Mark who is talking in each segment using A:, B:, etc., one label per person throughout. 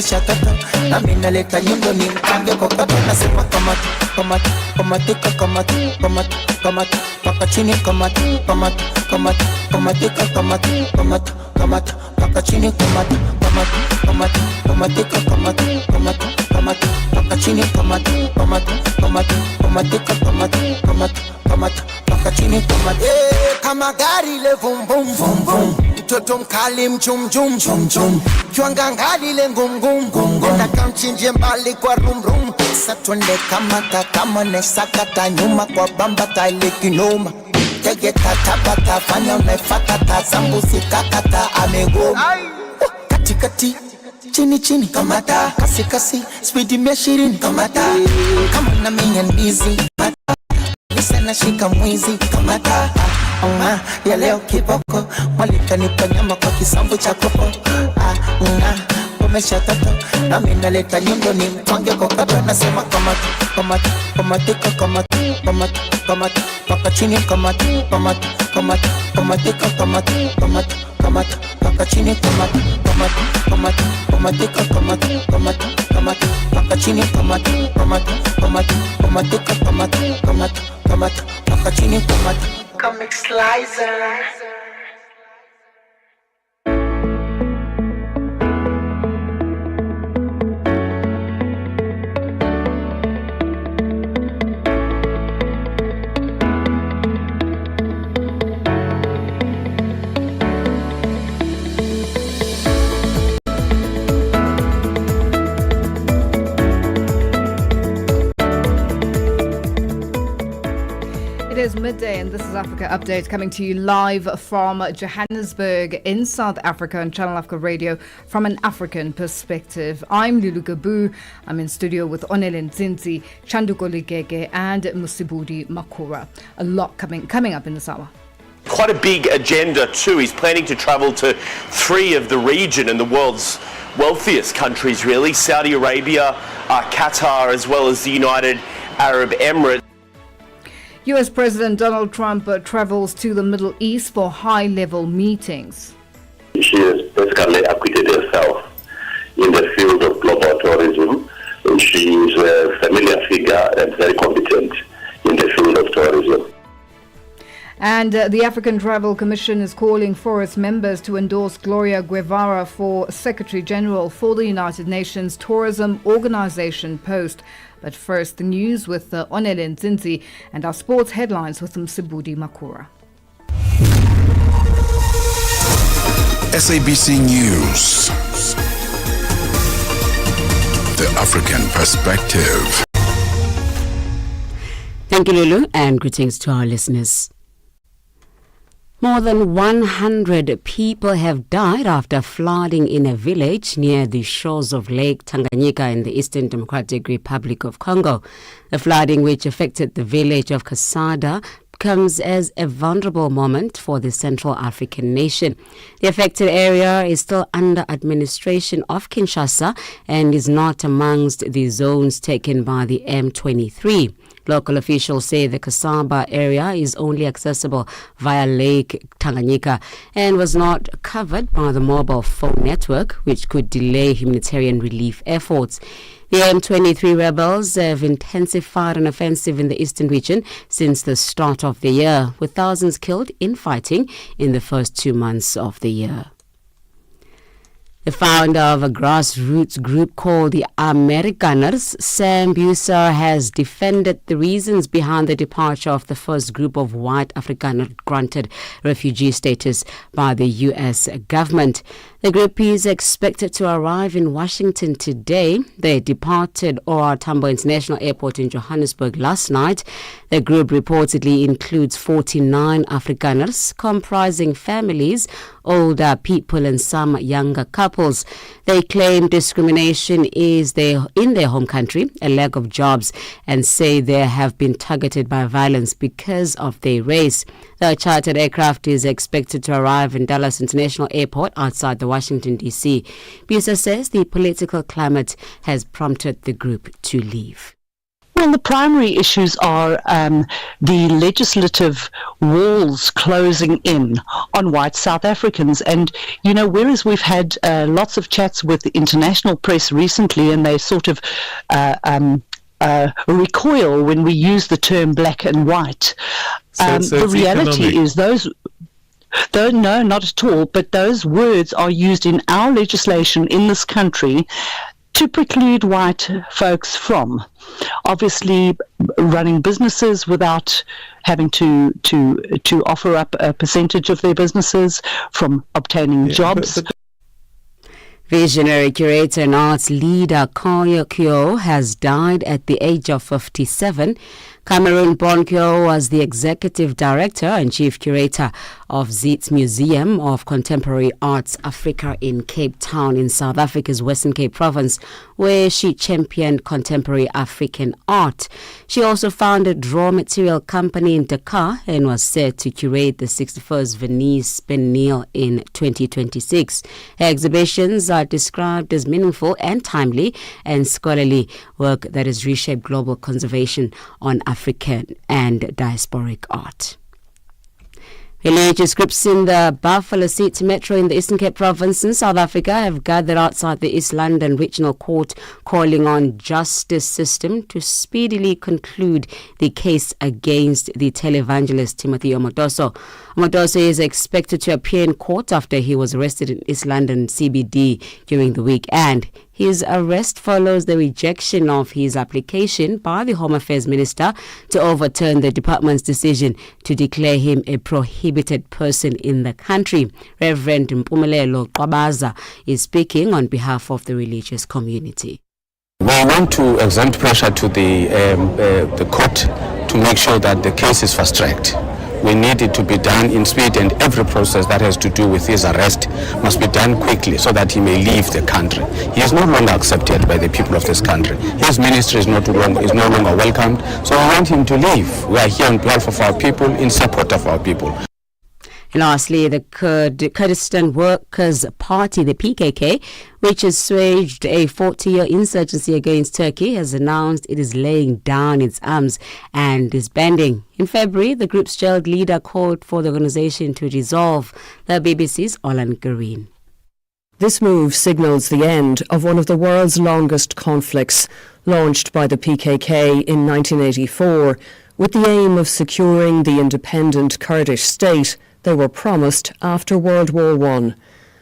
A: umeshatata na mimi naleta nyundo ni mkange kokoto nasema kamata kamata kamatika kamata kamata kamata paka chini kamata kamata kamata kamatika kamata kamata kamata paka chini kamata kamata kamata kamatika kamata kamata kamata paka chini kamata kamata kamata kamatika kamata kamata kamata paka chini kamata kama gari le vum vum vum vum mtoto mkali mchum chum chum chum kiwanga ngali le ngum ngum ngum nataka mchinje mbali kwa rum rum sasa twende kamata kama nesakata nyuma kwa bamba taile kinoma tege tatabata fanya unaifata tazambu sikakata amegoma katikati chini chini kamata kasi kasi speed 120 kamata kama na minya ndizi lisa na shika mwizi kamata ya leo kiboko mwalika nipa nyama kwa kisambu cha kopo umeshatata na mimi naleta nyundo ni mtwange kokoto nasema kamata kamata kamatika kamata kamata kamata paka chini kamata kamata kamata kamatika kamata kamata kamata paka chini kamata kamata kamata kamatika kamata kamata kamata paka chini kamata kamata kamata kamatika kamata kamata kamata paka chini kamata Comic Slicer.
B: It is midday and this is Africa Update coming to you live from Johannesburg in South Africa on Channel Africa Radio from an African perspective. I'm Lulu Gaboo. I'm in studio with Onele Nzinzi, Chanduko Ligege and Musibudi Makura. A lot coming up in this hour.
C: Quite a big agenda too. He's planning to travel to 3 of the region and the world's wealthiest countries really, Saudi Arabia, Qatar as well as the United Arab Emirates.
B: US President Donald Trump travels to the Middle East for high-level meetings.
D: She has basically acquitted herself in the field of global tourism. She is a familiar figure and very competent in the field of tourism.
B: And the African Travel Commission is calling for its members to endorse Gloria Guevara for Secretary General for the United Nations Tourism Organization post. But first, the news with Onele Nzinzi and our sports headlines with Msibudi Makura.
E: SABC News. The African Perspective.
F: Thank you, Lulu, and greetings to our listeners. More than 100 people have died after flooding in a village near the shores of Lake Tanganyika in the Eastern Democratic Republic of Congo. The flooding, which affected the village of Kasada, comes as a vulnerable moment for the Central African nation. The affected area is still under administration of Kinshasa and is not amongst the zones taken by the M23. Local officials say the Kasaba area is only accessible via Lake Tanganyika and was not covered by the mobile phone network, which could delay humanitarian relief efforts. The M23 rebels have intensified an offensive in the eastern region since the start of the year, with thousands killed in fighting in the first 2 months of the year. The founder of a grassroots group called the Amerikaners, Sam Buser, has defended the reasons behind the departure of the first group of white Afrikaners granted refugee status by the U.S. government. The group is expected to arrive in Washington today. They departed OR Tambo International Airport in Johannesburg last night. The group reportedly includes 49 Afrikaners, comprising families, older people and some younger couples. They claim discrimination is in their home country, a lack of jobs, and say they have been targeted by violence because of their race. The chartered aircraft is expected to arrive in Dallas International Airport outside the Washington, D.C. Buser says the political climate has prompted the group to leave.
G: Well, the primary issues are the legislative walls closing in on white South Africans. And, you know, whereas we've had lots of chats with the international press recently, and they sort of recoil when we use the term black and white, the reality is no, not at all, but those words are used in our legislation in this country to preclude white folks from obviously running businesses without having to offer up a percentage of their businesses, from obtaining jobs.
F: Visionary curator and arts leader Kaya Kyo has died at the age of 57. Cameroon-born Kyo was the executive director and chief curator of Zit's Museum of Contemporary Arts Africa in Cape Town in South Africa's Western Cape province, where she championed contemporary African art. She also founded Raw Material Company in Dakar and was set to curate the 61st Venice Biennale in 2026. Her exhibitions are described as meaningful and timely and scholarly work that has reshaped global conservation on African and diasporic art. Religious groups in the Buffalo City Metro in the Eastern Cape province in South Africa have gathered outside the East London Regional Court, calling on justice system to speedily conclude the case against the televangelist Timothy Omotoso. Omotoso is expected to appear in court after he was arrested in East London CBD during the week, and his arrest follows the rejection of his application by the Home Affairs Minister to overturn the department's decision to declare him a prohibited person in the country. Reverend Mpumelelo Qabaza is speaking on behalf of the religious community.
H: We want to exert pressure to the court to make sure that the case is fast-tracked. We need it to be done in speed, and every process that has to do with his arrest must be done quickly so that he may leave the country. He is no longer accepted by the people of this country. His ministry is no longer welcomed, so I want him to leave. We are here on behalf of our people, in support of our people.
F: And lastly, the Kurdistan Workers' Party, the PKK, which has waged a 40-year insurgency against Turkey, has announced it is laying down its arms and disbanding. In February, the group's jailed leader called for the organization to dissolve. The BBC's Olan Green.
I: This move signals the end of one of the world's longest conflicts, launched by the PKK in 1984, with the aim of securing the independent Kurdish state they were promised after World War I.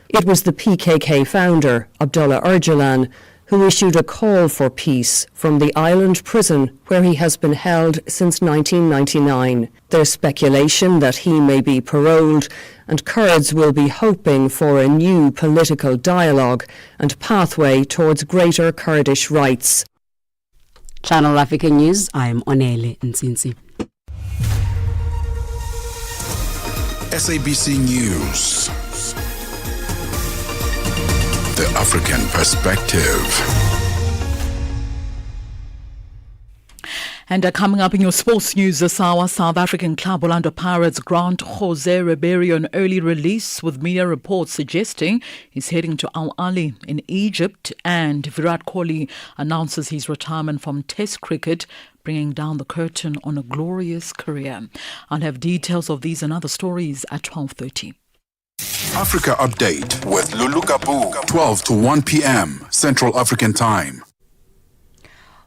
I: It was the PKK founder, Abdullah Öcalan, who issued a call for peace from the island prison where he has been held since 1999. There's speculation that he may be paroled, and Kurds will be hoping for a new political dialogue and pathway towards greater Kurdish rights.
F: Channel Africa News, I am Onele Nsinsi.
E: SABC News. The African Perspective.
J: And coming up in your sports news this hour, South African club Orlando Pirates grant Jose Ribeiro an early release, with media reports suggesting he's heading to Al Ahly in Egypt, and Virat Kohli announces his retirement from Test cricket, bringing down the curtain on a glorious career. I'll have details of these and other stories at 12:30.
E: Africa Update with Lulu Gaboo, 12 to 1 p.m. Central African Time.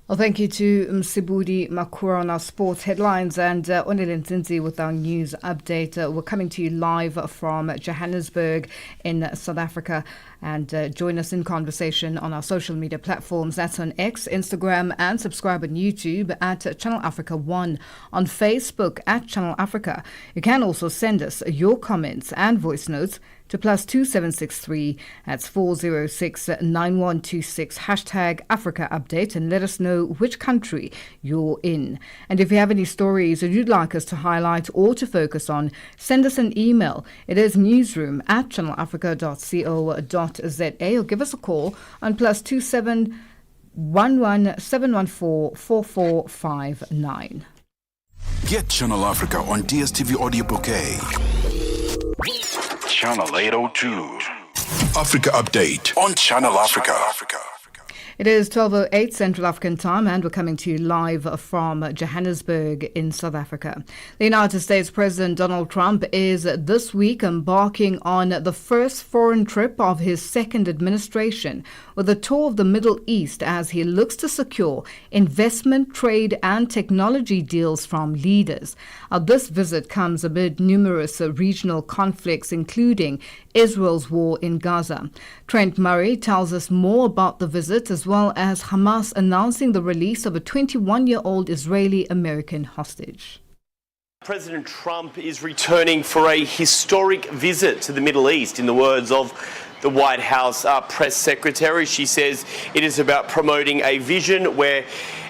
B: Well, thank you to Msibudi Makura on our sports headlines, and Onele Nzinzi with our news update. We're coming to you live from Johannesburg in South Africa, and join us in conversation on our social media platforms. That's on X, Instagram, and subscribe on YouTube at Channel Africa 1, on Facebook at Channel Africa. You can also send us your comments and voice notes to +2763, that's 4069126, hashtag Africa Update, and let us know which country you're in. And if you have any stories that you'd like us to highlight or to focus on, send us an email. It is newsroom@channelafrica.co.za, or give us a call on +27 11 714 4459.
E: Get Channel Africa on DSTV Audio Bouquet. Channel 802. Africa Update on Channel Africa.
B: It is 12:08 Central African Time, and we're coming to you live from Johannesburg in South Africa. The United States President Donald Trump is this week embarking on the first foreign trip of his second administration, with a tour of the Middle East as he looks to secure investment, trade and technology deals from leaders. This visit comes amid numerous regional conflicts, including Israel's war in Gaza. Trent Murray tells us more about the visit, as well as Hamas announcing the release of a 21-year-old Israeli-American hostage.
C: President Trump is returning for a historic visit to the Middle East, in the words of the White House press secretary. She says it is about promoting a vision where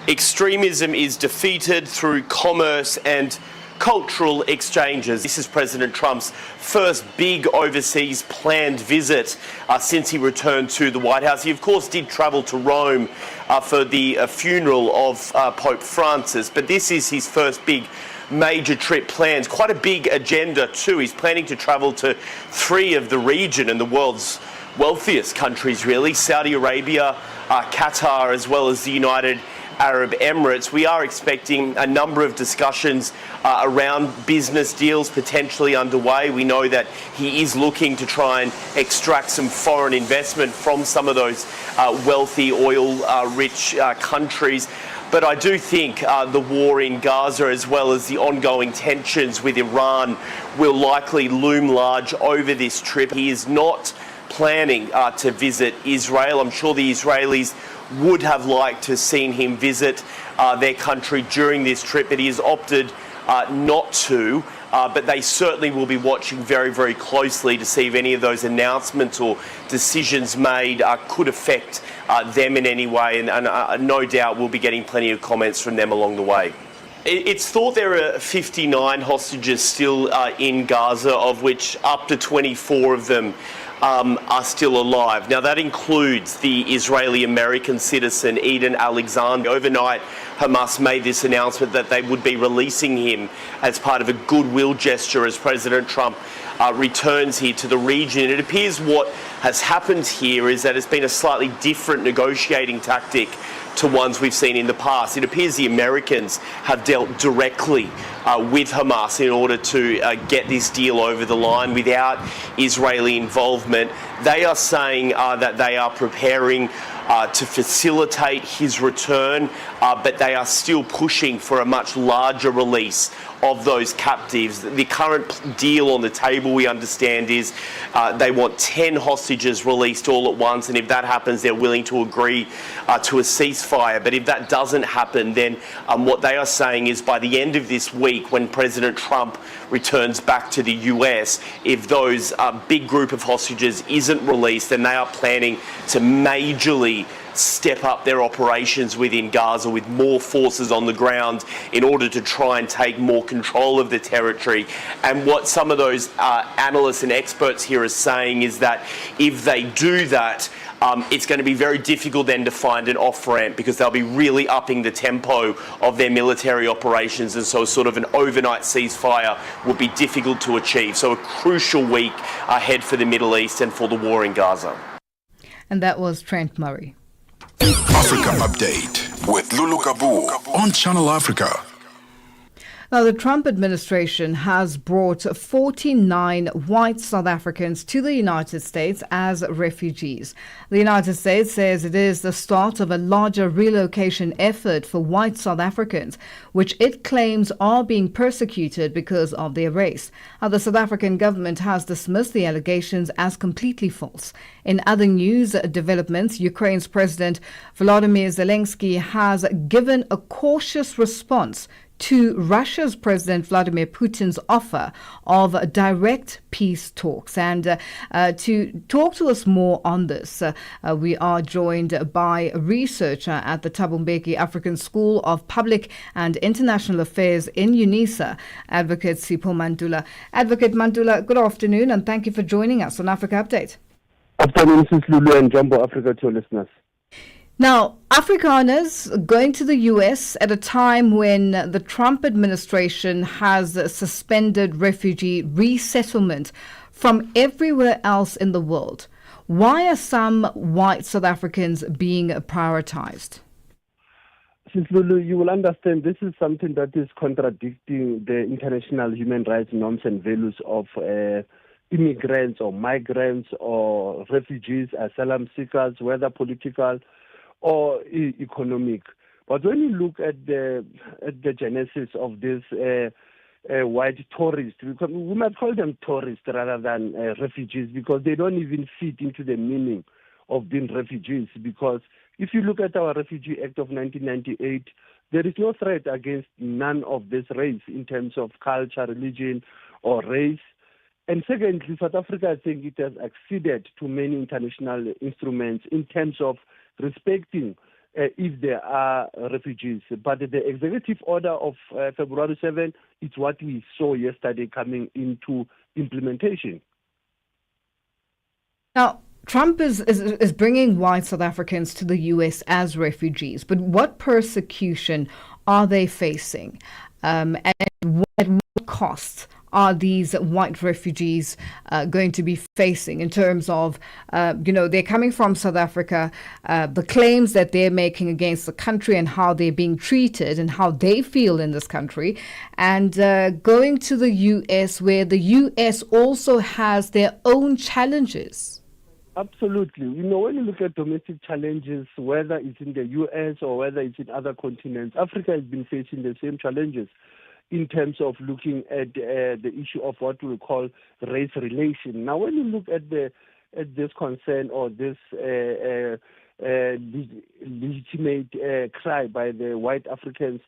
C: extremism is defeated through commerce and cultural exchanges. This is President Trump's first big overseas planned visit since he returned to the White House. He, of course, did travel to Rome for the funeral of Pope Francis, but this is his first big major trip planned. Quite a big agenda too. He's planning to travel to three of the region and the world's wealthiest countries, really: Saudi Arabia, Qatar, as well as the United Arab Emirates. We are expecting a number of discussions around business deals potentially underway. We know that he is looking to try and extract some foreign investment from some of those wealthy, oil-rich countries. But I do think the war in Gaza, as well as the ongoing tensions with Iran, will likely loom large over this trip. He is not planning to visit Israel. I'm sure the Israelis would have liked to have seen him visit their country during this trip, but he has opted not to. But they certainly will be watching very, very closely to see if any of those announcements or decisions made could affect them in any way, and no doubt we'll be getting plenty of comments from them along the way. It's thought there are 59 hostages still in Gaza, of which up to 24 of them are still alive. Now, that includes the Israeli-American citizen Eden Alexander. Overnight, Hamas made this announcement that they would be releasing him as part of a goodwill gesture as President Trump returns here to the region. It appears what has happened here is that it's been a slightly different negotiating tactic to ones we've seen in the past. It appears the Americans have dealt directly with Hamas in order to get this deal over the line without Israeli involvement. They are saying that they are preparing to facilitate his return, but they are still pushing for a much larger release of those captives. The current deal on the table, we understand, is they want 10 hostages released all at once, and if that happens, they're willing to agree to a ceasefire. But if that doesn't happen, then what they are saying is by the end of this week, when President Trump returns back to the US, if those big group of hostages isn't released, then they are planning to majorly step up their operations within Gaza with more forces on the ground in order to try and take more control of the territory. And what some of those analysts and experts here are saying is that if they do that, it's going to be very difficult then to find an off-ramp, because they'll be really upping the tempo of their military operations, and so sort of an overnight ceasefire will be difficult to achieve. So a crucial week ahead for the Middle East and for the war in Gaza.
B: And that was Trent Murray.
E: Africa Update with Lulu Gaboo on Channel Africa.
B: Now, the Trump administration has brought 49 white South Africans to the United States as refugees. The United States says it is the start of a larger relocation effort for white South Africans, which it claims are being persecuted because of their race. The South African government has dismissed the allegations as completely false. In other news developments, Ukraine's President Volodymyr Zelensky has given a cautious response to Russia's President Vladimir Putin's offer of direct peace talks. And to talk to us more on this, we are joined by a researcher at the Thabo Mbeki African School of Public and International Affairs in UNISA, Advocate Sipho Mandula. Advocate Mandula, good afternoon, and thank you for joining us on Africa Update.
K: Afternoon, Mrs. Lulu and Jumbo Africa to your listeners.
B: Now, Afrikaners going to the US at a time when the Trump administration has suspended refugee resettlement from everywhere else in the world. Why are some white South Africans being prioritized?
K: Since Lulu, you will understand this is something that is contradicting the international human rights norms and values of immigrants or migrants or refugees, asylum seekers, whether political or economic. But when you look at the genesis of this white tourists, we might call them tourists rather than refugees, because they don't even fit into the meaning of being refugees. Because if you look at our Refugee Act of 1998, there is no threat against none of this race in terms of culture, religion, or race. And secondly, South Africa, I think it has acceded to many international instruments in terms of respecting if there are refugees. But the executive order of February 7 is what we saw yesterday coming into implementation.
B: Now, Trump is bringing white South Africans to the U.S. as refugees, but what persecution are they facing? And at what cost are these white refugees going to be facing in terms of, they're coming from South Africa, the claims that they're making against the country and how they're being treated and how they feel in this country, and going to the U.S. where the U.S. also has their own challenges?
K: Absolutely. When you look at domestic challenges, whether it's in the U.S. or whether it's in other continents, Africa has been facing the same challenges in terms of looking at the issue of what we call race relation. Now, when you look at this concern or this legitimate cry by the white Africans,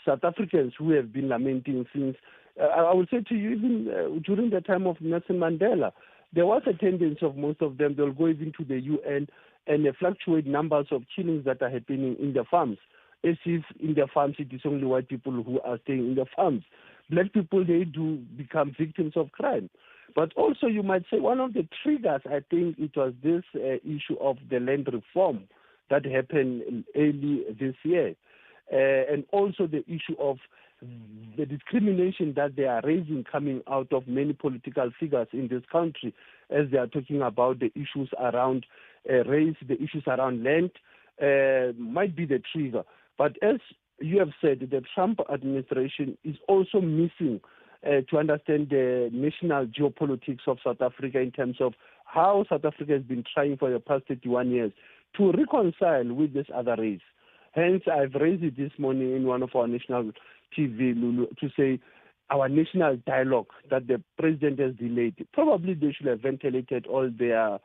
K: South Africans who have been lamenting since, I would say to you, even during the time of Nelson Mandela, there was a tendency of most of them, they'll go even to the UN and fluctuate numbers of killings that are happening in the farms. As if in the farms it is only white people who are staying in the farms. Black people, they do become victims of crime. But also you might say one of the triggers, I think it was this issue of the land reform that happened early this year. And also the issue of the discrimination that they are raising coming out of many political figures in this country as they are talking about the issues around race, the issues around land, might be the trigger. But as you have said, the Trump administration is also missing to understand the national geopolitics of South Africa in terms of how South Africa has been trying for the past 31 years to reconcile with this other race. Hence, I've raised it this morning in one of our national TV, Lulu, to say our national dialogue that the president has delayed. Probably they should have ventilated all their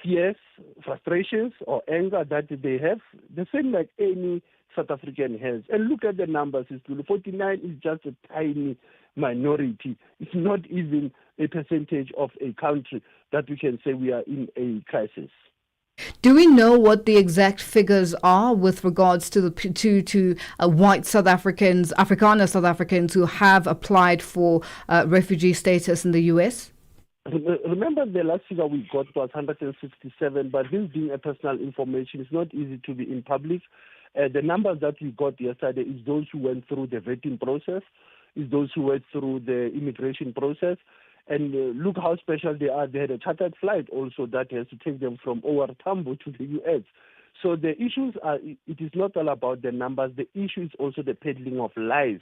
K: fears, frustrations, or anger that they have, the same like any South African has. And look at the numbers. 49 is just a tiny minority. It's not even a percentage of a country that we can say we are in a crisis.
B: Do we know what the exact figures are with regards to the white South Africans, Afrikaner South Africans who have applied for refugee status in the U.S.?
K: Remember the last figure we got was 167, but this being a personal information, it's not easy to be in public. The numbers that we got yesterday is those who went through the vetting process, is those who went through the immigration process. And look how special they are. They had a chartered flight also that has to take them from OR Tambo to the U.S. So the issues are, it is not all about the numbers. The issue is also the peddling of lies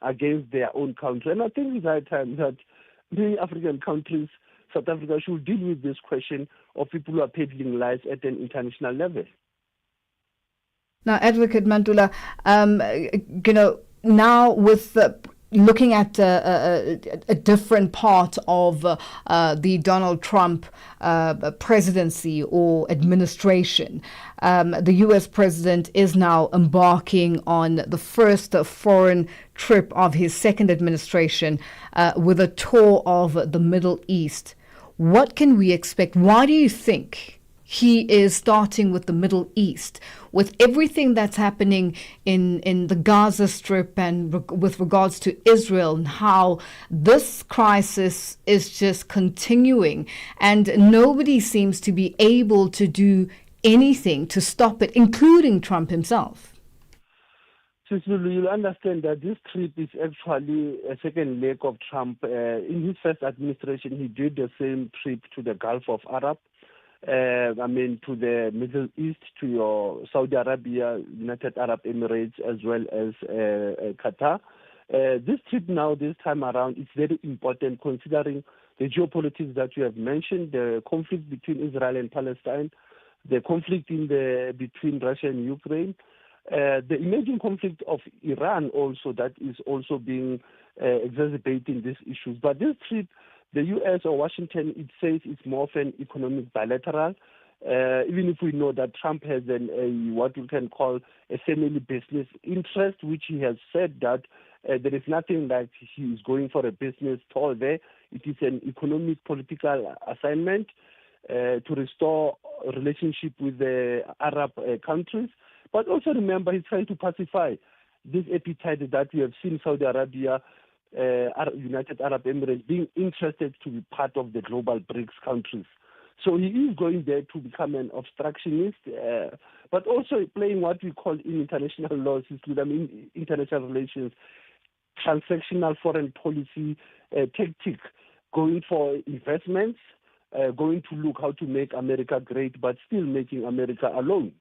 K: against their own country. And I think it's high time that many African countries, South Africa, should deal with this question of people who are peddling lies at an international level.
B: Now, Advocate Mandula, now with looking at a different part of the Donald Trump presidency or administration, the U.S. president is now embarking on the first foreign trip of his second administration with a tour of the Middle East. What can we expect? Why do you think he is starting with the Middle East, with everything that's happening in the Gaza Strip and with regards to Israel, and how this crisis is just continuing and nobody seems to be able to do anything to stop it, including Trump himself?
K: Lulu, you'll understand that this trip is actually a second leg of Trump. In his first administration, he did the same trip to the Gulf of Arab, to the Middle East, to your Saudi Arabia, United Arab Emirates, as well as Qatar. This trip now, this time around, is very important considering the geopolitics that you have mentioned, the conflict between Israel and Palestine, the conflict between Russia and Ukraine, the emerging conflict of Iran also that is also being exacerbating these issues. But this trip, the U.S. or Washington, it says it's more of an economic bilateral, even if we know that Trump has what we can call a family business interest, which he has said that there is nothing like he is going for a business tour there. It is an economic political assignment to restore relationship with the Arab countries. But also remember, he's trying to pacify this appetite that we have seen Saudi Arabia, United Arab Emirates being interested to be part of the global BRICS countries. So he is going there to become an obstructionist, but also playing what we call in international laws, international relations, transactional foreign policy tactic, going for investments, going to look how to make America great, but still making America alone.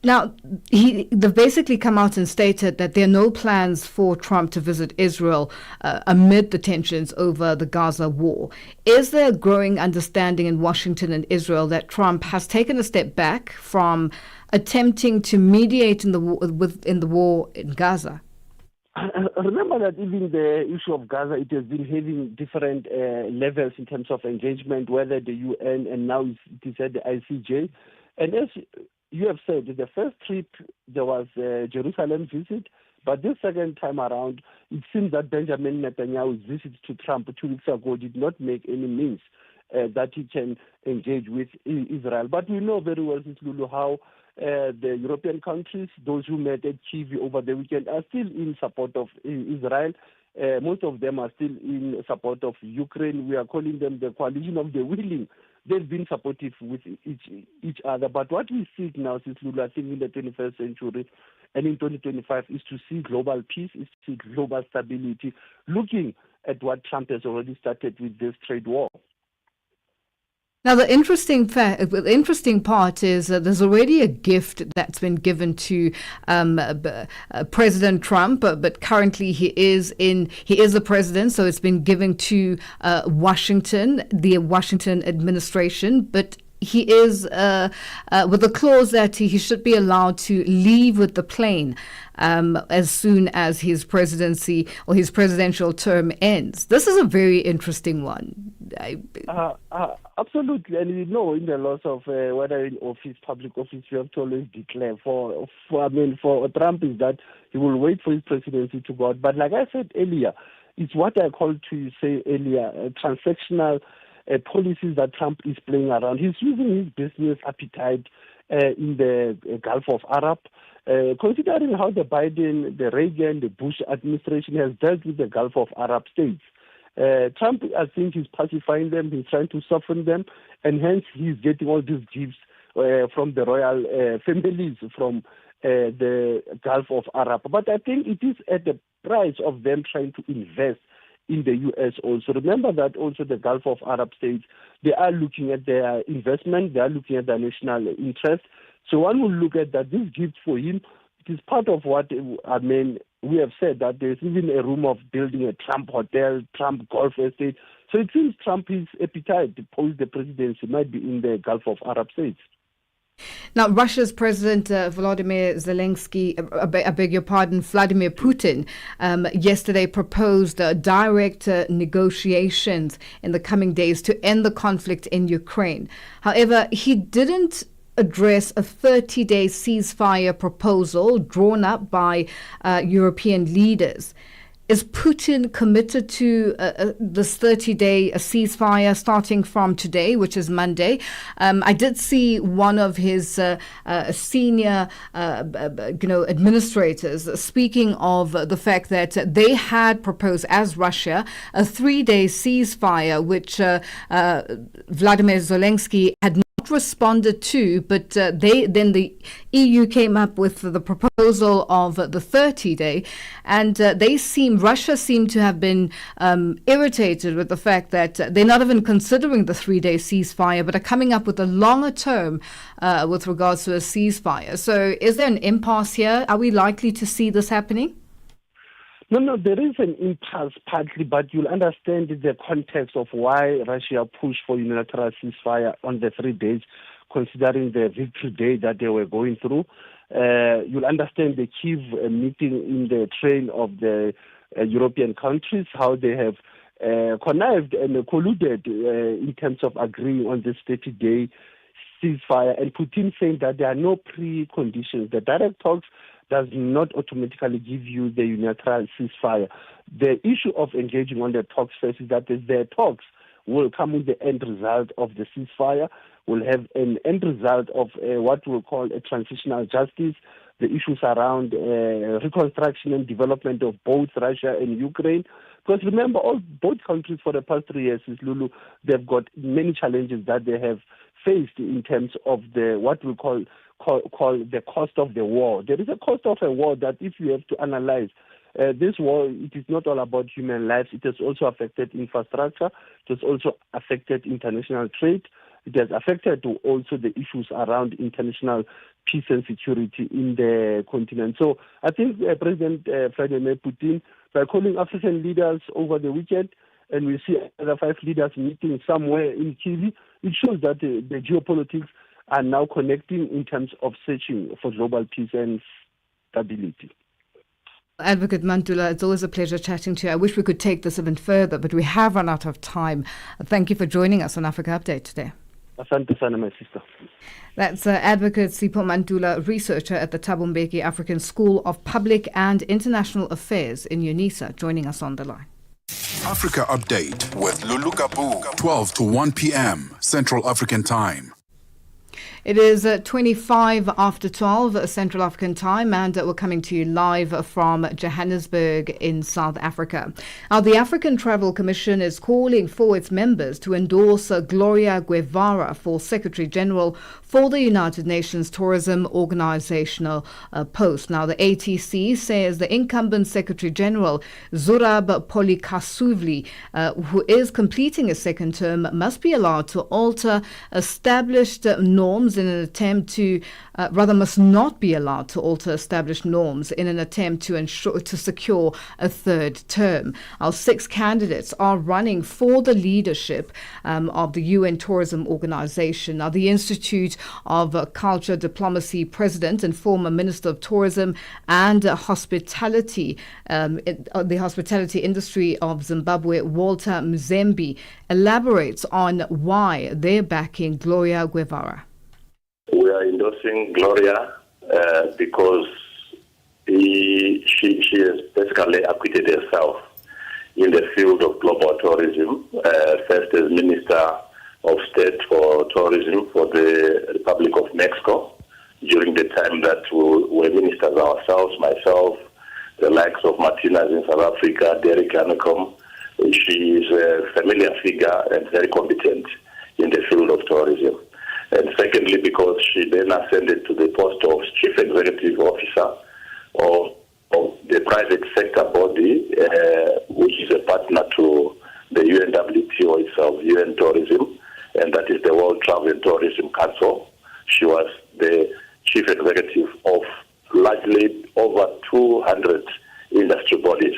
B: Now, they've basically come out and stated that there are no plans for Trump to visit Israel amid the tensions over the Gaza war. Is there a growing understanding in Washington and Israel that Trump has taken a step back from attempting to mediate in the war in Gaza?
K: Remember that even the issue of Gaza, it has been having different levels in terms of engagement, whether the UN and now it is at the ICJ. And as you have said, the first trip, there was a Jerusalem visit, but this second time around, it seems that Benjamin Netanyahu's visit to Trump 2 weeks ago did not make any means that he can engage with Israel. But we know very well, Lulu, how the European countries, those who met at Kyiv over the weekend, are still in support of Israel. Most of them are still in support of Ukraine. We are calling them the coalition of the willing. They've been supportive with each other. But what we seek now, Lulu, I think in the 21st century and in 2025, is to see global peace, is to see global stability, looking at what Trump has already started with this trade war.
B: Now, the interesting part is there's already a gift that's been given to President Trump, but currently he is the president, so it's been given to Washington, the Washington administration, but he is with a clause that he should be allowed to leave with the plane as soon as his presidency or his presidential term ends. This is a very interesting one.
K: Absolutely, and in the laws of whether in office, public office, you have to always declare. For Trump is that he will wait for his presidency to go out. But like I said earlier, it's what I called to say earlier, transactional policies that Trump is playing around. He's using his business appetite in the Gulf of Arab. Considering how the Biden, the Reagan, the Bush administration has dealt with the Gulf of Arab states, Trump, I think, is pacifying them. He's trying to soften them, and hence he's getting all these gifts from the royal families from the Gulf of Arab. But I think it is at the price of them trying to invest in the U.S. also. Remember that also the Gulf of Arab states, they are looking at their investment, they are looking at their national interest. So one will look at that this gift for him, it is part of what, we have said that there's even a room of building a Trump hotel, Trump golf estate. So it seems Trump's appetite to post the presidency might be in the Gulf of Arab states.
B: Now, Russia's President Vladimir Putin, yesterday proposed direct negotiations in the coming days to end the conflict in Ukraine. However, he didn't address a 30-day ceasefire proposal drawn up by European leaders. Is Putin committed to this 30-day ceasefire starting from today, which is Monday? I did see one of his senior, administrators speaking of the fact that they had proposed, as Russia, a 3-day ceasefire, which Vladimir Zelensky had not not responded to, but the EU came up with the proposal of the 30-day, and Russia seemed to have been irritated with the fact that they're not even considering the 3-day ceasefire, but are coming up with a longer term with regards to a ceasefire. So is there an impasse here? Are we likely to see this happening?
K: No, there is an impasse partly, but you'll understand the context of why Russia pushed for unilateral ceasefire on the 3 days, considering the victory day that they were going through. You'll understand the Kiev meeting in the train of the European countries, how they have connived and colluded in terms of agreeing on this 30-day ceasefire, and Putin saying that there are no preconditions. The direct talks does not automatically give you the unilateral ceasefire. The issue of engaging on the talks first is that the talks will come with the end result of the ceasefire, will have an end result of what we'll call a transitional justice, the issues around reconstruction and development of both Russia and Ukraine. Because remember, both countries for the past 3 years, Lulu, they've got many challenges that they have faced in terms of what we call the cost of the war. There is a cost of a war that if you have to analyze, this war, it is not all about human lives. It has also affected infrastructure. It has also affected international trade. It has affected also the issues around international peace and security in the continent. So I think President Vladimir Putin, by calling African leaders over the weekend, and we see other 5 leaders meeting somewhere in Kyiv, it shows that the geopolitics are now connecting in terms of searching for global peace and stability.
B: Advocate Mantula, it's always a pleasure chatting to you. I wish we could take this even further, but we have run out of time. Thank you for joining us on Africa Update today.
K: Asante sana, my sister.
B: That's Advocate Sipho Mantula, researcher at the Thabo Mbeki African School of Public and International Affairs in UNISA, joining us on the line.
E: Africa Update with Lulu Gaboo, 12 to 1 p.m. Central African Time.
B: It is 25 after 12 Central African Time, and we're coming to you live from Johannesburg in South Africa. Now, the African Travel Commission is calling for its members to endorse Gloria Guevara for Secretary General for the United Nations Tourism Organizational post. Now, the ATC says the incumbent Secretary General, Zurab Polikasuvli, who is completing a second term, must be allowed to alter established norms in an attempt to, must not be allowed to alter established norms in an attempt to secure a third term. Our 6 candidates are running for the leadership of the UN Tourism Organization. Now, the Institute of Culture Diplomacy President and former Minister of Tourism and Hospitality, the hospitality industry of Zimbabwe, Walter Mzembe, elaborates on why they're backing Gloria Guevara.
D: We are endorsing Gloria because she has basically acquitted herself in the field of global tourism, first as Minister of State for Tourism for the Republic of Mexico during the time that we were ministers ourselves, myself, the likes of Martinez in South Africa, Derek Hanekom. She is a familiar figure and very competent in the field of tourism. And secondly, because she then ascended to the post of Chief Executive Officer of the private sector body, which is a partner to the UNWTO itself, UN Tourism, and that is the World Travel and Tourism Council. She was the Chief Executive of largely over 200 industry bodies,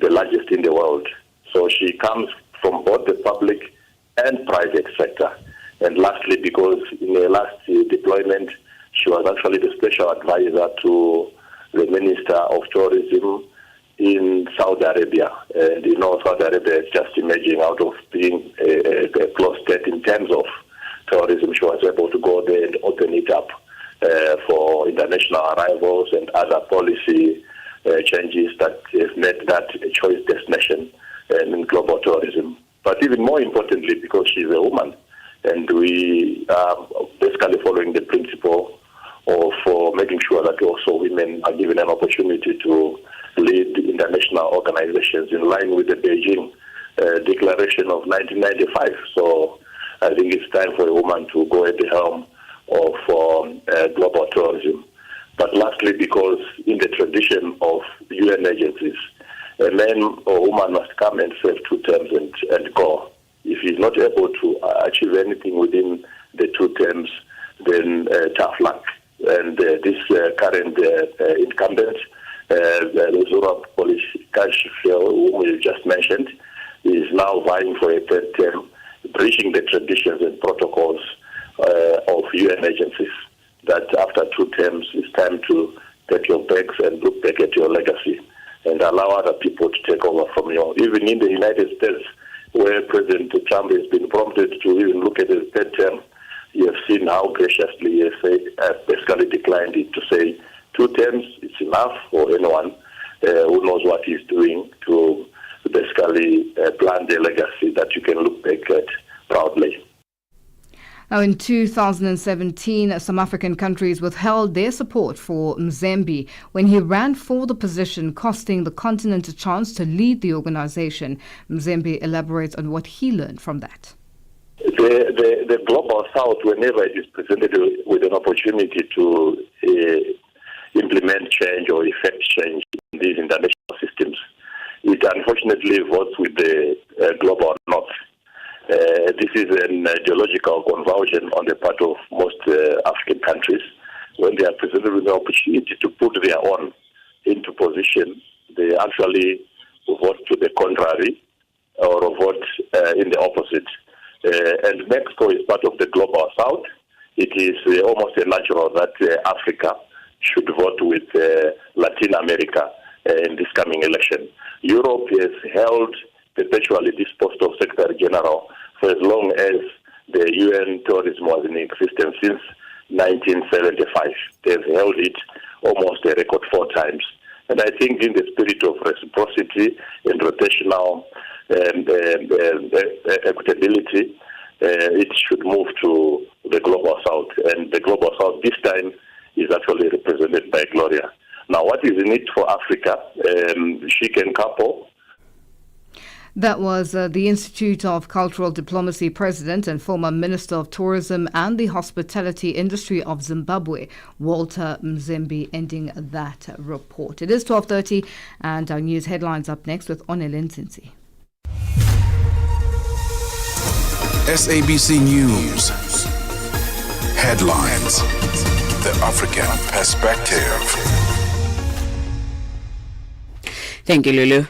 D: the largest in the world. So she comes from both the public and private sector. And lastly, because in her last deployment, she was actually the special advisor to the Minister of Tourism in Saudi Arabia. And you know, Saudi Arabia is just emerging out of being a closed state in terms of tourism. She was able to go there and open it up for international arrivals and other policy changes that have made that a choice destination in global tourism. But even more importantly, because she's a woman, and we are basically following the principle of making sure that also women are given an opportunity to lead international organizations in line with the Beijing Declaration of 1995. So I think it's time for a woman to go at the helm of global tourism. But lastly, because in the tradition of UN agencies, a man or woman must come and serve 2 terms and go. If he's not able to achieve anything within the 2 terms, then tough luck. And this current incumbent, the Zura Polish whom we just mentioned, is now vying for a 3rd term, breaching the traditions and protocols of UN agencies, that after 2 terms it's time to take your bags and look back at your legacy and allow other people to take over from you. Even in the United States, where President Trump has been prompted to even look at his 3rd term, you have seen how graciously he has basically declined it to say 2 terms is enough for anyone who knows what he's doing to basically plan the legacy that you can look back at proudly.
B: Now, in 2017, some African countries withheld their support for Mzimba when he ran for the position, costing the continent a chance to lead the organization. Mzimba elaborates on what he learned from that.
D: The Global South, whenever it is presented with an opportunity to implement change or effect change in these international systems, it unfortunately votes with the Global North. This is an ideological convulsion on the part of most African countries. When they are presented with the opportunity to put their own into position, they actually vote to the contrary or vote in the opposite. And Mexico is part of the Global South. It is almost natural that Africa should vote with Latin America in this coming election. Europe has held perpetually this post of Secretary General for as long as the UN tourism was in existence, since 1975. They've held it almost a record 4 times. And I think in the spirit of reciprocity and rotational equitability, it should move to the Global South. And the Global South this time is actually represented by Gloria. Now, what is in it for Africa? Sheik and Kapo.
B: That was the Institute of Cultural Diplomacy President and former Minister of Tourism and the Hospitality Industry of Zimbabwe, Walter Mzimba, ending that report. It is 12:30 and our news headlines up next with Onele Nzinzi.
E: SABC News. Headlines. The African Perspective.
F: Thank you, Lulu.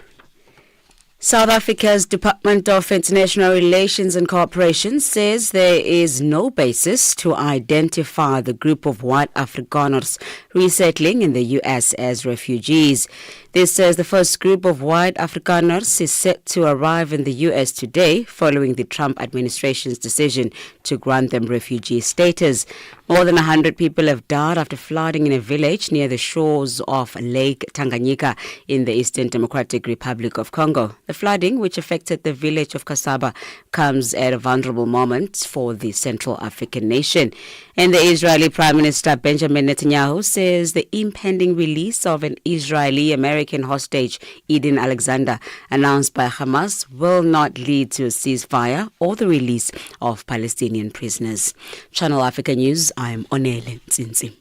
F: South Africa's Department of International Relations and Cooperation says there is no basis to identify the group of white Afrikaners resettling in the U.S. as refugees. This says the first group of white Afrikaners is set to arrive in the U.S. today following the Trump administration's decision to grant them refugee status. More than 100 people have died after flooding in a village near the shores of Lake Tanganyika in the Eastern Democratic Republic of Congo. The flooding, which affected the village of Kasaba, comes at a vulnerable moment for the Central African nation. And the Israeli Prime Minister Benjamin Netanyahu says the impending release of an Israeli-American hostage, Eden Alexander, announced by Hamas, will not lead to a ceasefire or the release of Palestinian prisoners. Channel Africa News, I'm Onele Nzinzi.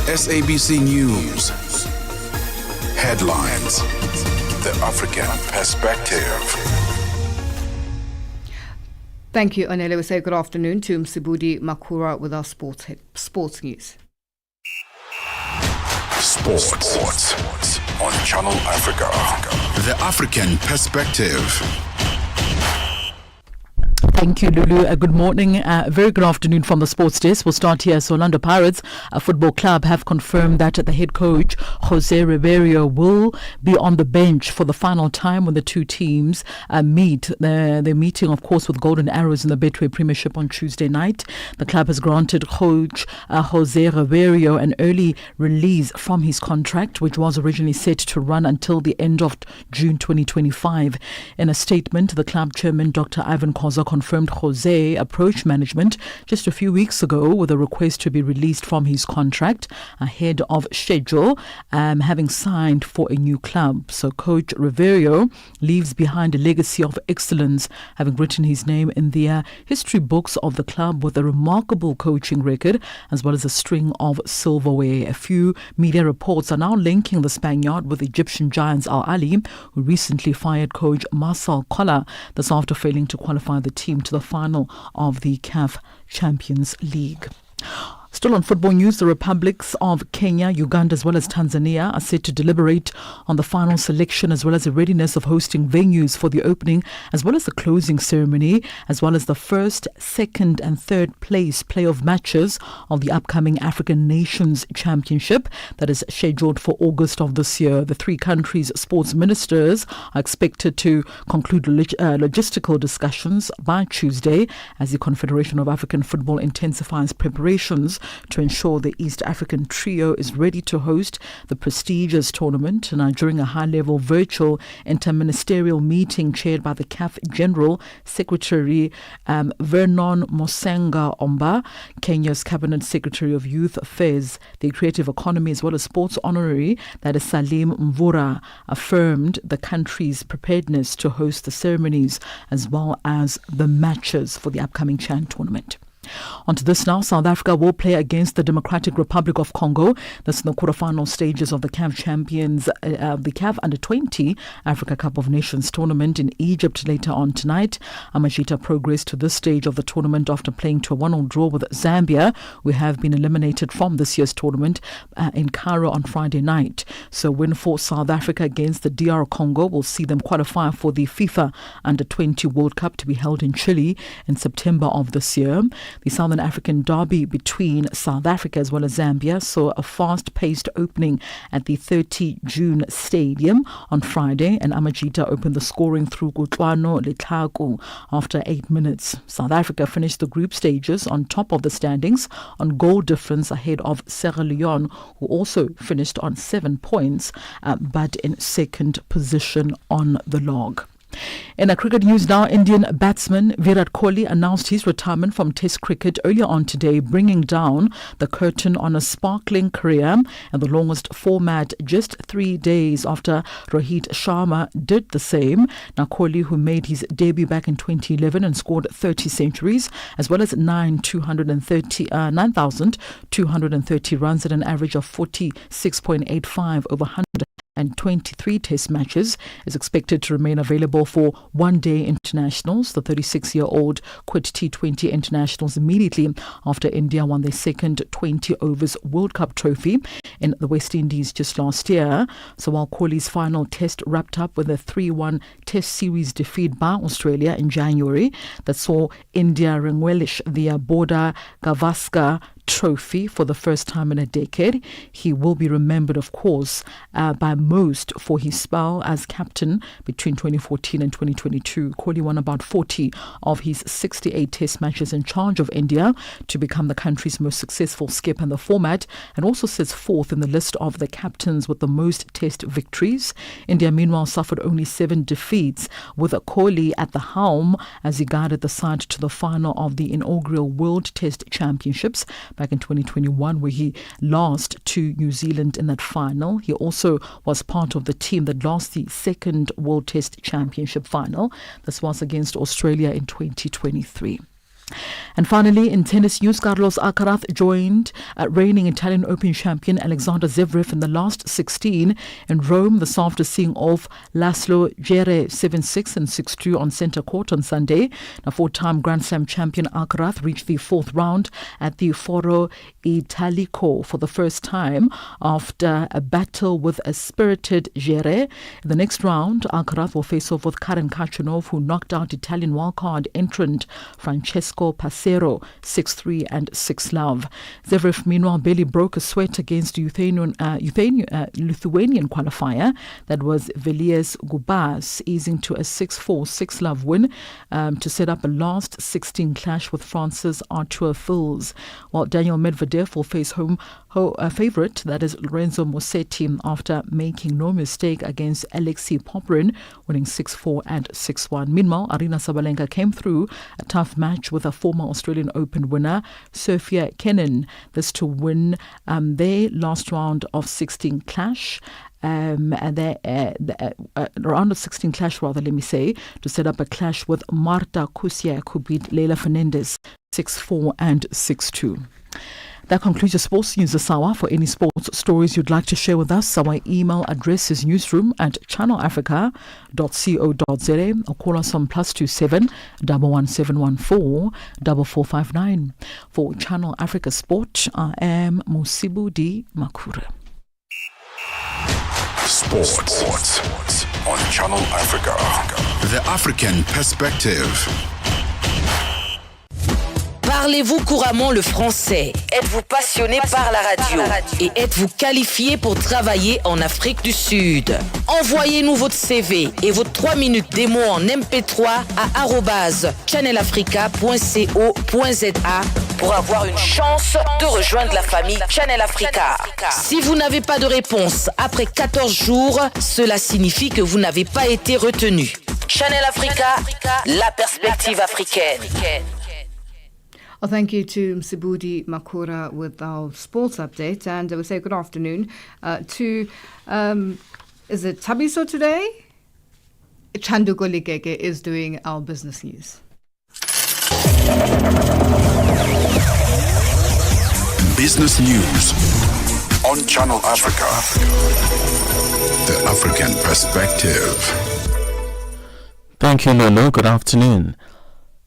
E: SABC News. Headlines. The African Perspective.
B: Thank you, Onele. We say good afternoon to Msibudi Makura with our sports news.
E: Sports on Channel Africa. The African Perspective.
J: Thank you, Lulu. Good morning. Very good afternoon from the sports desk. We'll start here. So Orlando Pirates Football Club have confirmed that the head coach, Jose Ribeiro, will be on the bench for the final time when the two teams meet. They're meeting, of course, with Golden Arrows in the Betway Premiership on Tuesday night. The club has granted coach Jose Ribeiro an early release from his contract, which was originally set to run until the end of June 2025. In a statement, the club chairman, Dr. Ivan Khoza, confirmed confirmed Jose approached management just a few weeks ago with a request to be released from his contract ahead of schedule, having signed for a new club. So Coach Riverio leaves behind a legacy of excellence, having written his name in the history books of the club with a remarkable coaching record as well as a string of silverware. A few media reports are now linking the Spaniard with Egyptian giants Al Ahly, who recently fired coach Marcel Koller. This after failing to qualify the team to the final of the CAF Champions League. Still on football news, the republics of Kenya, Uganda as well as Tanzania are set to deliberate on the final selection as well as the readiness of hosting venues for the opening as well as the closing ceremony, as well as the first, second and third place playoff matches of the upcoming African Nations Championship that is scheduled for August of this year. The three countries' sports ministers are expected to conclude logistical discussions by Tuesday as the Confederation of African Football intensifies preparations to ensure the East African trio is ready to host the prestigious tournament. And during a high-level virtual interministerial meeting chaired by the CAF General Secretary Vernon Mosenga Omba, Kenya's Cabinet Secretary of Youth Affairs, the Creative Economy as well as Sports Honorary, that is Salim Mvura, affirmed the country's preparedness to host the ceremonies as well as the matches for the upcoming CHAN tournament. On to this now. South Africa will play against the Democratic Republic of Congo. That's in the quarterfinal stages of the CAF Champions, the CAF Under-20 Africa Cup of Nations tournament in Egypt later on tonight. Amajita progressed to this stage of the tournament after playing to a 1-1 draw with Zambia, who have been eliminated from this year's tournament in Cairo on Friday night. So win for South Africa against the DR Congo will see them qualify for the FIFA Under-20 World Cup to be held in Chile in September of this year. The Southern African derby between South Africa as well as Zambia saw a fast-paced opening at the 30 June Stadium on Friday, and Amajita opened the scoring through Kutlwano Letlaku after 8 minutes. South Africa finished the group stages on top of the standings on goal difference ahead of Sierra Leone, who also finished on 7 points, but in second position on the log. In a cricket news now, Indian batsman Virat Kohli announced his retirement from Test cricket earlier on today, bringing down the curtain on a sparkling career and the longest format just 3 days after Rohit Sharma did the same. Now, Kohli, who made his debut back in 2011 and scored 30 centuries, as well as 9,230 runs at an average of 46.85 over 123 Test matches, is expected to remain available for one-day internationals. The 36-year-old quit T20 internationals immediately after India won their second 20 overs World Cup trophy in the West Indies just last year. So while Kohli's final test wrapped up with a 3-1 Test series defeat by Australia in January that saw India relinquish the Border Gavaskar trophy for the first time in a decade, he will be remembered, of course, by most for his spell as captain between 2014 and 2022. Kohli won about 40 of his 68 Test matches in charge of India to become the country's most successful skip in the format, and also sits fourth in the list of the captains with the most Test victories. India, meanwhile, suffered only 7 defeats, with Kohli at the helm as he guided the side to the final of the inaugural World Test Championships back in 2021, where he lost to New Zealand in that final. He also was part of the team that lost the second World Test Championship final. This was against Australia in 2023. And finally, in tennis news, Carlos Alcaraz joined reigning Italian Open champion Alexander Zverev in the last 16 in Rome this after seeing off Laslo Djere 7-6 and 6-2 on centre court on Sunday. Now, four-time Grand Slam champion Alcaraz reached the fourth round at the Foro Italico for the first time after a battle with a spirited Djere. In the next round, Alcaraz will face off with Karen Khachanov, who knocked out Italian wildcard entrant Francesco Passero 6-3 and 6-love. Zverev, meanwhile, barely broke a sweat against Lithuanian qualifier that was Velies Gubas, easing to a 6-4, 6-love win to set up a last 16 clash with France's Arthur Fils, while Daniel Medvedev will face home favourite, that is Lorenzo Musetti, after making no mistake against Alexei Poprin, winning 6-4 and 6-1. Meanwhile, Arina Sabalenka came through a tough match with a former Australian Open winner, Sophia Kenin. This to win their last round of 16 clash. And round of 16 clash, rather, let me say, to set up a clash with Marta Kusiak, who beat Leila Fernandez 6-4 and 6-2. That concludes your sports news this hour. For any sports stories you'd like to share with us, our email address is newsroom@channelafrica.co.za, or call us on +27 11714 4459. For Channel Africa Sport, I am Musibudi Makura.
E: Sports on Channel Africa. The African Perspective.
L: Parlez-vous couramment le français? Êtes-vous passionné par la radio? Et êtes-vous qualifié pour travailler en Afrique du Sud? Envoyez-nous votre CV et vos 3 minutes démo en MP3 à @channelafrica.co.za pour avoir une chance de rejoindre la famille Channel Africa. Si vous n'avez pas de réponse après 14 jours, cela signifie que vous n'avez pas été retenu. Channel Africa, la perspective africaine.
B: Well, thank you to Msibudi Makura with our sports update, and we say good afternoon to, is it Tabiso today? Chanduko Likeke is doing our business news.
E: Business news on Channel Africa. The African Perspective.
M: Thank you, Lulu. Good afternoon.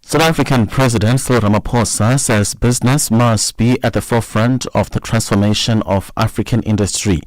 M: South African President Cyril Ramaphosa says business must be at the forefront of the transformation of African industry.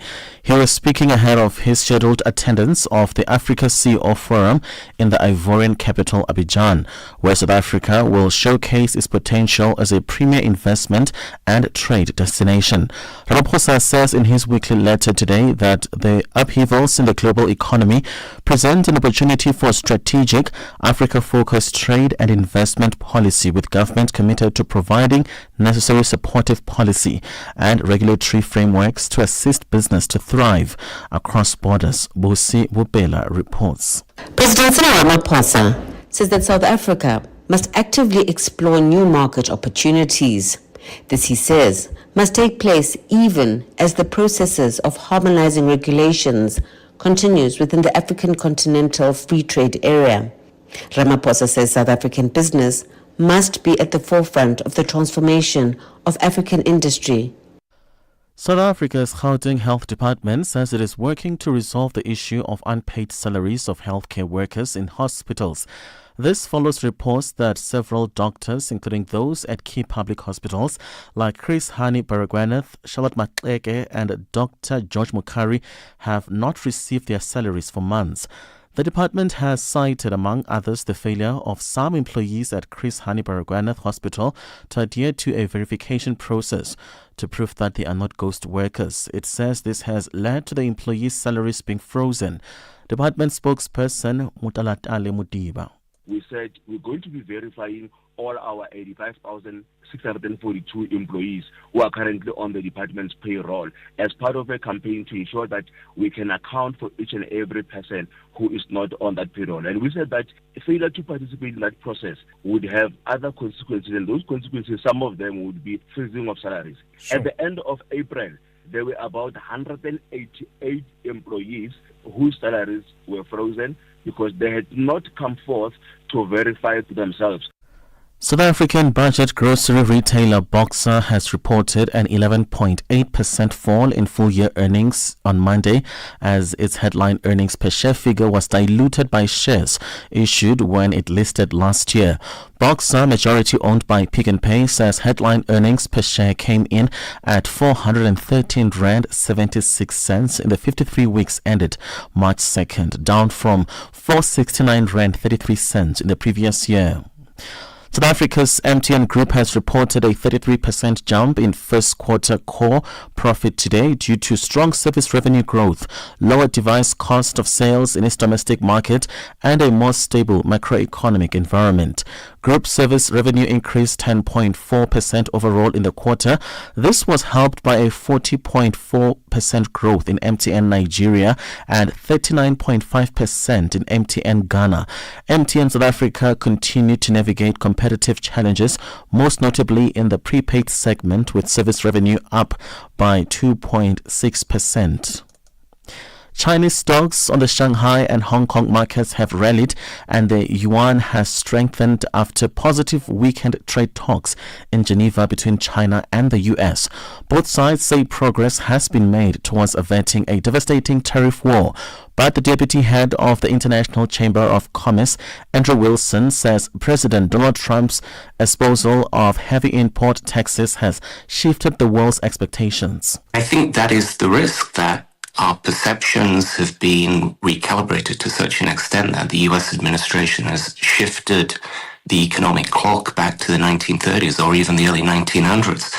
M: He was speaking ahead of his scheduled attendance of the Africa CEO Forum in the Ivorian capital Abidjan, where South Africa will showcase its potential as a premier investment and trade destination. Ramaphosa says in his weekly letter today that the upheavals in the global economy present an opportunity for strategic, Africa-focused trade and investment policy, with government committed to providing necessary supportive policy and regulatory frameworks to assist business to thrive across borders. Busi Bubela reports.
F: President Cyril Ramaphosa says that South Africa must actively explore new market opportunities. This, he says, must take place even as the processes of harmonizing regulations continues within the African Continental Free Trade Area. Ramaphosa says South African business must be at the forefront of the transformation of African industry.
M: South Africa's Gauteng Health Department says it is working to resolve the issue of unpaid salaries of healthcare workers in hospitals. This follows reports that several doctors, including those at key public hospitals like Chris Hani Baragwanath, Charlotte Matleke and Dr. George Mukari, have not received their salaries for months. The department has cited, among others, the failure of some employees at Chris Hani Baragwanath Hospital to adhere to a verification process to prove that they are not ghost workers. It says this has led to the employees' salaries being frozen. Department spokesperson Mutalatale Mudiba.
N: We said we're going to be verifying all our 85,642 employees who are currently on the department's payroll as part of a campaign to ensure that we can account for each and every person who is not on that payroll. And we said that failure to participate in that process would have other consequences, and those consequences, some of them would be freezing of salaries. Sure. At the end of April, there were about 188 employees whose salaries were frozen because they had not come forth to verify to themselves.
M: South African budget grocery retailer Boxer has reported an 11.8% fall in full-year earnings on Monday, as its headline earnings per share figure was diluted by shares issued when it listed last year. Boxer, majority owned by Pick n Pay, says headline earnings per share came in at 413 Rand 76 cents in the 53 weeks ended March 2nd, down from 469 Rand 33 cents in the previous year. South Africa's MTN Group has reported a 33% jump in first quarter core profit today due to strong service revenue growth, lower device cost of sales in its domestic market, and a more stable macroeconomic environment. Group service revenue increased 10.4% overall in the quarter. This was helped by a 40.4% growth in MTN Nigeria and 39.5% in MTN Ghana. MTN South Africa continued to navigate competitive challenges, most notably in the prepaid segment, with service revenue up by 2.6%. Chinese stocks on the Shanghai and Hong Kong markets have rallied, and the yuan has strengthened after positive weekend trade talks in Geneva between China and the US. Both sides say progress has been made towards averting a devastating tariff war. But the deputy head of the International Chamber of Commerce, Andrew Wilson, says President Donald Trump's espousal of heavy import taxes has shifted the world's expectations.
O: I think that is the risk, that our perceptions have been recalibrated to such an extent that the US administration has shifted the economic clock back to the 1930s or even the early 1900s.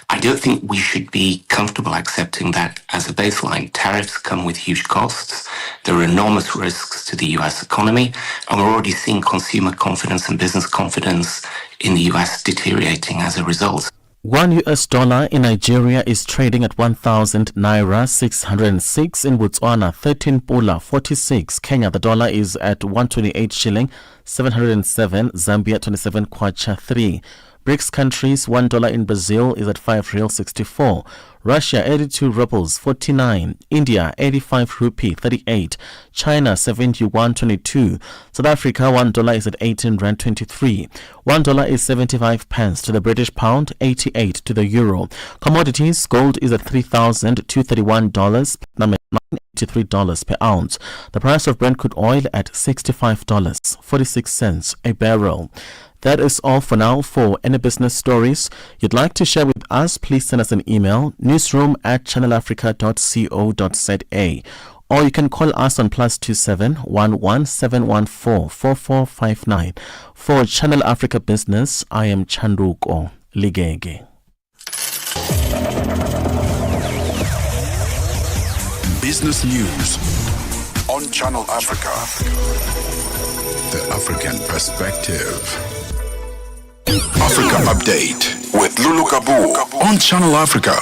O: I don't think we should be comfortable accepting that as a baseline. Tariffs come with huge costs. There are enormous risks to the US economy, and we're already seeing consumer confidence and business confidence in the US deteriorating as a result.
M: $1 in Nigeria is trading at 1,000 naira 606. In Botswana, 13 pula 46. Kenya, the dollar is at 128 shilling 707. Zambia, 27 kwacha 3. BRICS countries, $1 in Brazil is at 5 real 64. Russia, 82 rubles 49. India, 85 rupee 38. China, 71 22. South Africa, $1 is at 18 rand 23. $1 is 75 pence to the British pound, 88 to the euro. Commodities, gold is at $3,231, platinum at $83 per ounce. The price of Brent crude oil at $65.46 a barrel. That is all for now. For any business stories you'd like to share with us, please send us an email, newsroom@channelafrica.co.za, or you can call us on +27 11 714 4459. For Channel Africa Business, I am Chanduko Ligege.
E: Business news on Channel Africa. The African perspective. Africa Update with Lulu Gaboo on Channel Africa.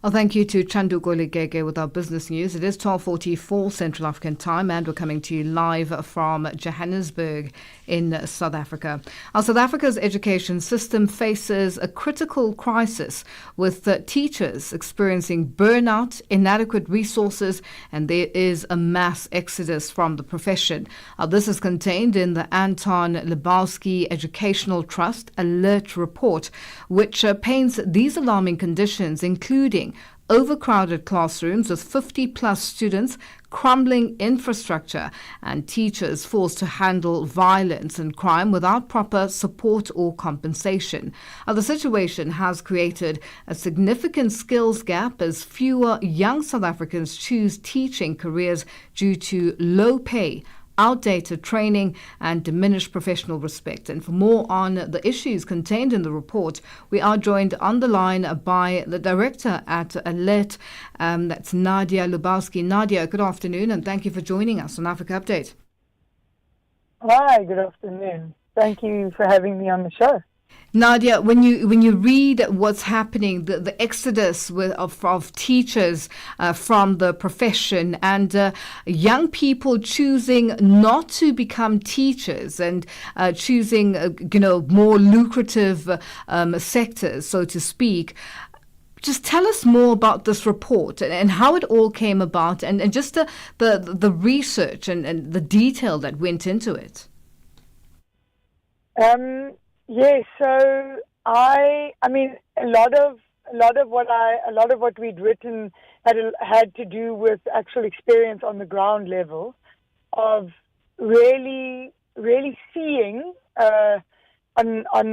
B: Well, thank you to Chandu Goligege with our business news. It is 12:44 Central African time, and we're coming to you live from Johannesburg in South Africa. South Africa's education system faces a critical crisis, with teachers experiencing burnout, inadequate resources, and there is a mass exodus from the profession. This is contained in the Anton Lebowski Educational Trust Alert Report, which paints these alarming conditions, including overcrowded classrooms with 50-plus students, crumbling infrastructure, and teachers forced to handle violence and crime without proper support or compensation. The situation has created a significant skills gap as fewer young South Africans choose teaching careers due to low pay, outdated training, and diminished professional respect. And for more on the issues contained in the report, we are joined on the line by the director at Alert, that's Nadia Lubowski. Nadia, good afternoon, and thank you for joining us on Africa Update.
P: Hi, good afternoon. Thank you for having me on the show.
B: Nadia, when you read what's happening, the exodus of teachers from the profession, and young people choosing not to become teachers and choosing more lucrative sectors, so to speak. Just tell us more about this report and how it all came about, and just the research and the detail that went into it.
P: Yes, so I mean, a lot of what we'd written had to do with actual experience on the ground level, of really seeing on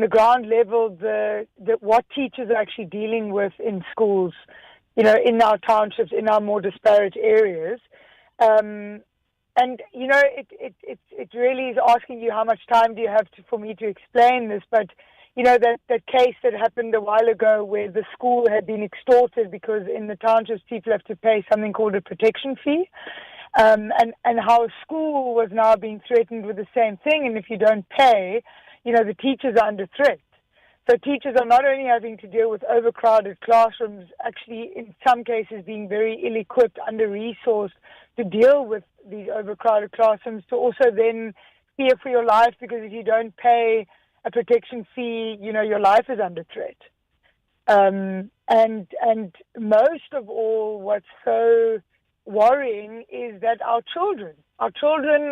P: the ground level the what teachers are actually dealing with in schools, in our townships, in our more disparate areas. And, it really is asking you how much time do you have for me to explain this. But, that case that happened a while ago where the school had been extorted because in the townships people have to pay something called a protection fee. and how school was now being threatened with the same thing. And if you don't pay, the teachers are under threat. So teachers are not only having to deal with overcrowded classrooms, actually in some cases being very ill-equipped, under-resourced to deal with these overcrowded classrooms, to also then fear for your life, because if you don't pay a protection fee, your life is under threat. And most of all, what's so worrying is that our children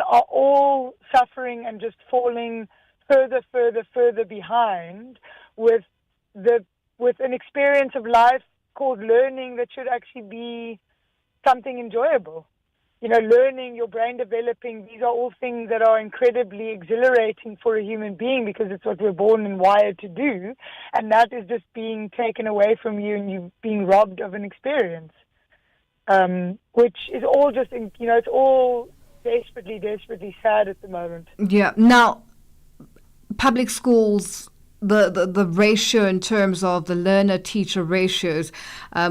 P: are all suffering and just falling further behind with an experience of life called learning that should actually be something enjoyable. Learning, your brain developing, these are all things that are incredibly exhilarating for a human being, because it's what we're born and wired to do, and that is just being taken away from you and you being robbed of an experience, which is all just, it's all desperately sad at the moment.
B: Yeah. Now, public schools, the ratio in terms of the learner-teacher ratios,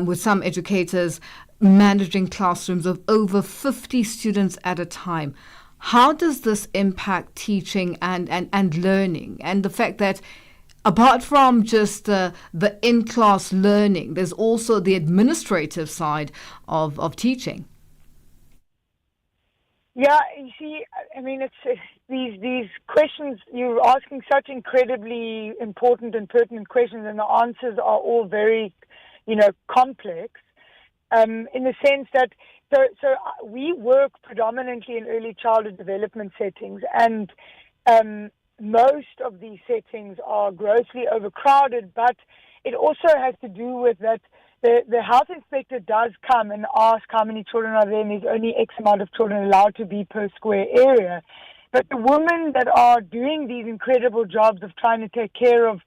B: with some educators managing classrooms of over 50 students at a time. How does this impact teaching and learning? And the fact that apart from just the in-class learning, there's also the administrative side of teaching.
P: Yeah, you see, it's these questions, you're asking such incredibly important and pertinent questions, and the answers are all very, complex. In the sense that, so we work predominantly in early childhood development settings, and most of these settings are grossly overcrowded, but it also has to do with that the health inspector does come and ask how many children are there, and there's only X amount of children allowed to be per square area. But the women that are doing these incredible jobs of trying to take care of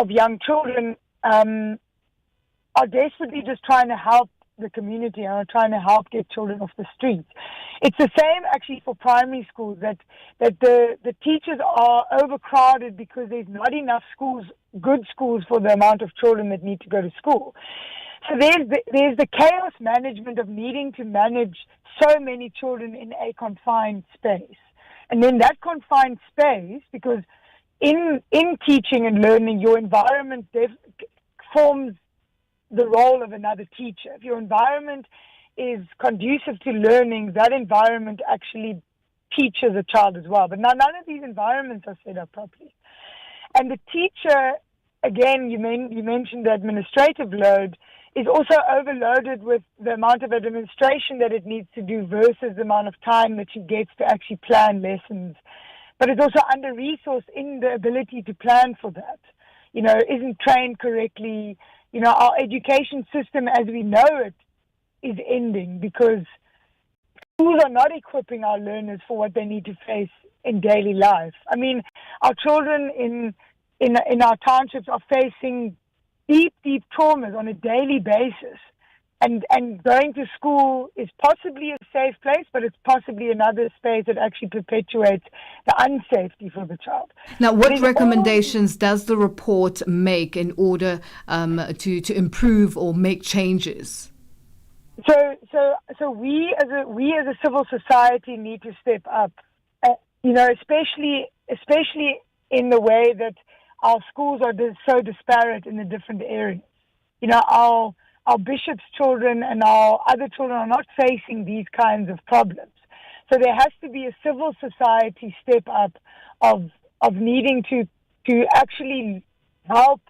P: young children are desperately just trying to help the community and are trying to help get children off the streets. It's the same actually for primary schools, that the teachers are overcrowded because there's not enough good schools for the amount of children that need to go to school. So there's the chaos management of needing to manage so many children in a confined space. And then that confined space, because in teaching and learning, your environment forms the role of another teacher. If your environment is conducive to learning, that environment actually teaches a child as well. But now none of these environments are set up properly. And the teacher, again, you mentioned the administrative load, is also overloaded with the amount of administration that it needs to do versus the amount of time that she gets to actually plan lessons. But it's also under-resourced in the ability to plan for that. Isn't trained correctly. Our education system as we know it is ending because schools are not equipping our learners for what they need to face in daily life. Our children in our townships are facing deep traumas on a daily basis. And going to school is possibly a safe place, but it's possibly another space that actually perpetuates the unsafety for the child.
B: Now, what recommendations does the report make in order to improve or make changes?
P: So we as a civil society need to step up, especially in the way that our schools are so disparate in the different areas. Our bishops' children and our other children are not facing these kinds of problems. So there has to be a civil society step up of needing to actually help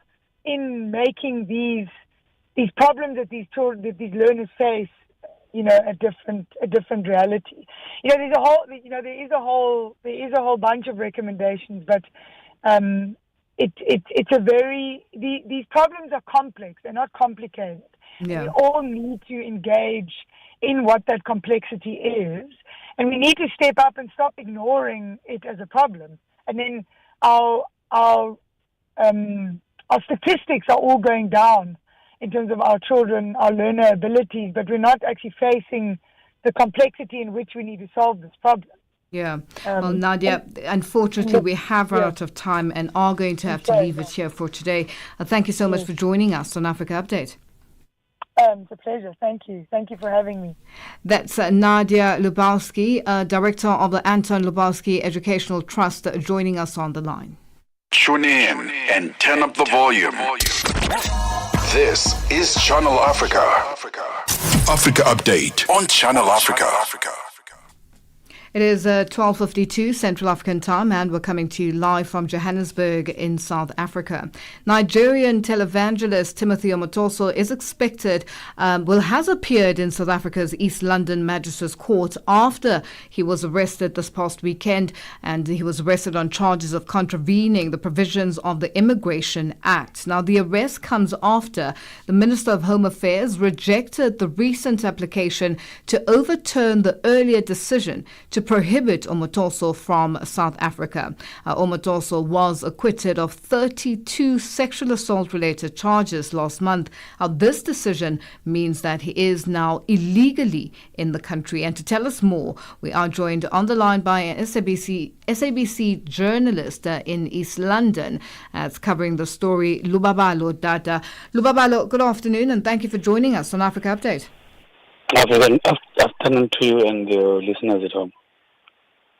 P: in making these problems that these learners face, a different reality. There is a whole bunch of recommendations, but it's a very these problems are complex. They're not complicated. Yeah. We all need to engage in what that complexity is, and we need to step up and stop ignoring it as a problem. And then our statistics are all going down in terms of our children, our learner abilities, but we're not actually facing the complexity in which we need to solve this problem.
B: Yeah. Well, Nadia, unfortunately, we have run out of time and are going to have to leave it here for today. Thank you so much for joining us on Africa Update.
P: It's a pleasure. Thank you. Thank you for having me.
B: That's Nadia Lubowski, Director of the Anton Lubowski Educational Trust, joining us on the line.
E: Tune in and turn up the volume. This is Channel Africa. Africa Update on Channel Africa.
B: It is 12:52 Central African time, and we're coming to you live from Johannesburg in South Africa. Nigerian televangelist Timothy Omotoso is expected, has appeared in South Africa's East London Magistrates Court after he was arrested this past weekend, and he was arrested on charges of contravening the provisions of the Immigration Act. Now, the arrest comes after the Minister of Home Affairs rejected the recent application to overturn the earlier decision to prohibit Omotoso from South Africa. Omotoso was acquitted of 32 sexual assault-related charges last month. This decision means that he is now illegally in the country. And to tell us more, we are joined on the line by an SABC journalist in East London covering the story, Lubabalo Dada. Lubabalo, good afternoon, and thank you for joining us on Africa Update.
Q: Good afternoon to you and your listeners at home.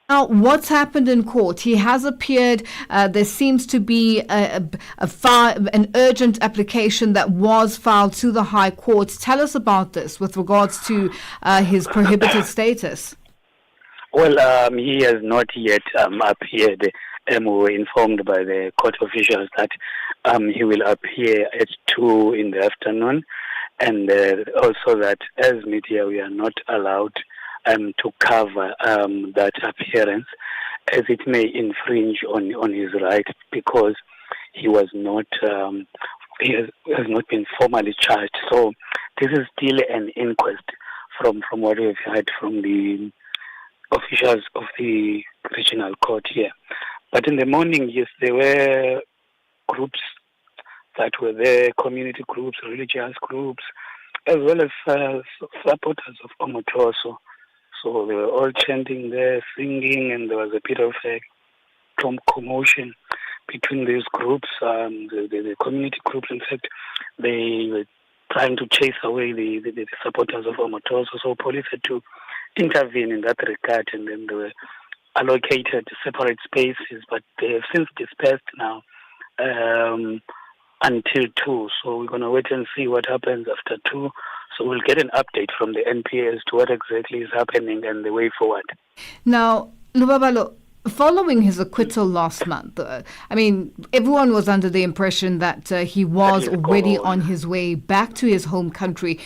B: Now, what's happened in court? He has appeared. There seems to be an urgent application that was filed to the High Court. Tell us about this with regards to his prohibited status.
Q: Well, he has not yet appeared. We were informed by the court officials that he will appear at 2 in the afternoon, and also that as media we are not allowed to cover that appearance, as it may infringe on his right, because he was not he has not been formally charged. So this is still an inquest from what we've heard from the officials of the regional court here. But in the morning, yes, there were groups that were there, community groups, religious groups, as well as supporters of Omotoso. So they were all chanting there, singing, and there was a bit of a commotion between these groups, the community groups. In fact, they were trying to chase away the supporters of Omotoso. So police had to intervene in that regard, and then they were allocated separate spaces, but they have since dispersed now until 2. So we're going to wait and see what happens after 2. So we'll get an update from the NPA as to what exactly is happening and the way forward.
B: Now, Lubabalo, following his acquittal last month, everyone was under the impression that he was already on his way back to his home country,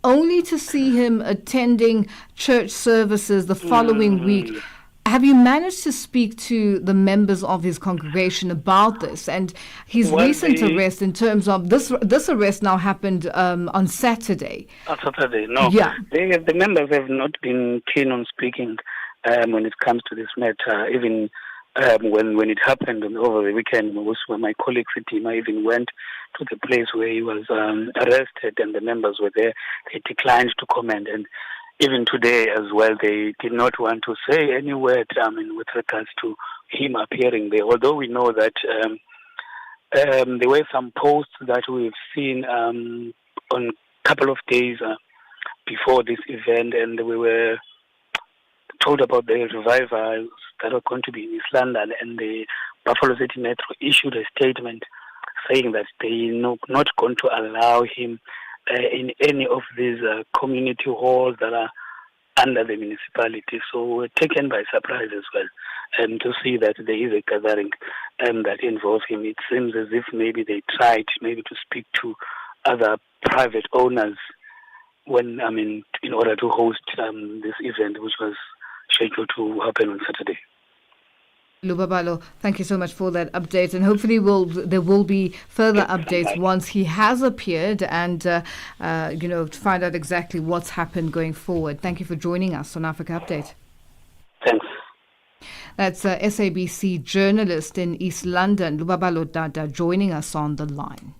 B: only to see him attending church services the following week. Have you managed to speak to the members of his congregation about this and his recent arrest, in terms of this arrest now happened on Saturday?
Q: On Saturday, no.
B: Yeah.
Q: The members have not been keen on speaking when it comes to this matter. Even when it happened over the weekend, my colleague Sitima even went to the place where he was arrested, and the members were there. They declined to comment, and even today as well, they did not want to say any word with regards to him appearing there. Although we know that there were some posts that we've seen on a couple of days before this event, and we were told about the revivals that are going to be in East London, and the Buffalo City Metro issued a statement saying that they are not going to allow him in any of these community halls that are under the municipality. So we're taken by surprise as well to see that there is a gathering that involves him. It seems as if maybe they tried to speak to other private owners in order to host this event, which was scheduled to happen on Saturday.
B: Lubabalo, thank you so much for that update, and hopefully there will be further updates once he has appeared and to find out exactly what's happened going forward. Thank you for joining us on Africa Update.
Q: Thanks.
B: That's SABC journalist in East London, Lubabalo Dada, joining us on the line.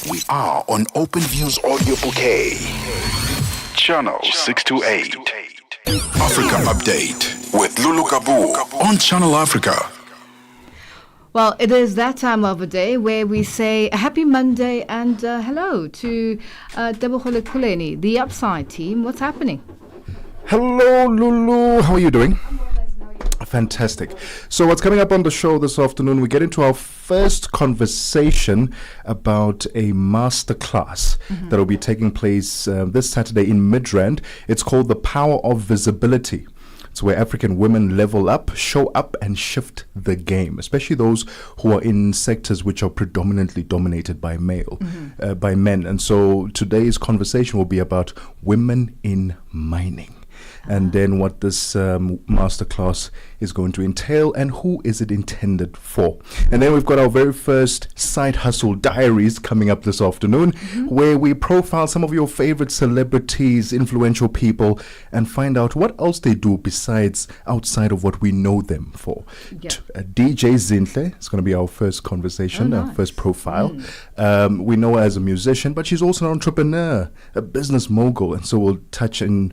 E: We are on Open Views Audio Bouquet, Channel 628. Africa Update with Lulu Gaboo on Channel Africa.
B: Well, it is that time of the day where we say happy Monday and hello to Gaboo, the Upside team. What's happening?
R: Hello, Lulu. How are you doing? Fantastic. So what's coming up on the show this afternoon, we get into our first conversation about a masterclass that will be taking place this Saturday in Midrand. It's called The Power of Visibility. It's where African women level up, show up, and shift the game, especially those who are in sectors which are predominantly dominated by by men. And so today's conversation will be about women in mining. And then what this masterclass is going to entail and who is it intended for. And then we've got our very first Side Hustle Diaries coming up this afternoon, where we profile some of your favorite celebrities, influential people, and find out what else they do besides outside of what we know them for. DJ Zinhle is going to be our first conversation, our first profile. We know her as a musician, but she's also an entrepreneur, a business mogul, and so we'll touch on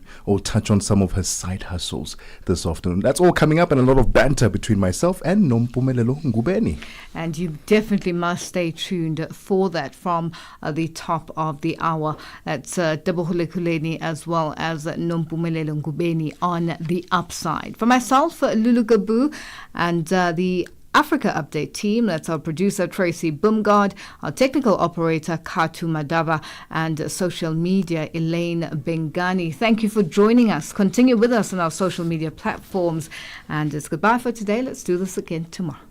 R: some of her side hustles this afternoon. That's all coming up, and a lot of banter between myself and Nompumelelo Ngubeni.
B: And you definitely must stay tuned for that from the top of the hour. That's Gaboo as well as Nompumelelo Ngubeni on the Upside. For myself, Lulu Gaboo, and the Africa Update team, that's our producer Tracy Bumgard, our technical operator Katu Madava, and social media Elaine Bengani. Thank you for joining us. Continue with us on our social media platforms, and it's goodbye for today. Let's do this again tomorrow.